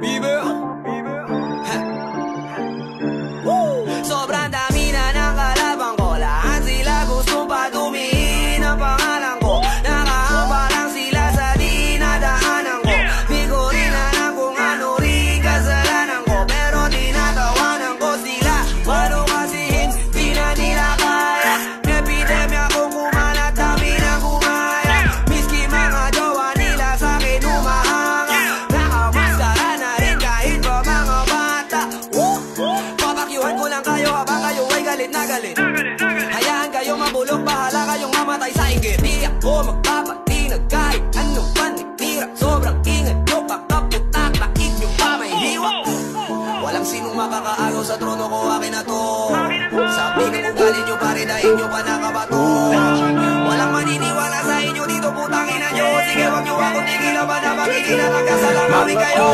Bieber. Sobrang dami na ng kalaban ko, lahat sila gustong padumihin ang pangalan ko. Nakahamba lang sila sa dinadaanan ko. Di ko rin alam kung ano rin kasalanan ko, pero tinatawanan ko sila. Paano kasi hindi na nila kaya? Epidemya kong kumalat, dami na gumaya. Miski mga jowa nila sa'kin umahanga. Nakamaskara na rin kahit pa mga bata. Papakyuhan ko lang kayo habang kayo ay galit na galit. Hayaan kayong mabulok, bahala kayong mamatay sa inggit. Di ako magpapatinag kahit anong paninira. Sobrang ingat nyo, kakaputak na inyo pa may hiwa. Walang sinong makakaagaw sa trono ko, akin na to. Sabi ng ugali nyo pare, dahil nyo pa nakabato. Walang maniniwala sa inyo dito, putangin na nyo. Sige wag nyo akong tigilan, ba na makikita, nagkasalamawin kayo.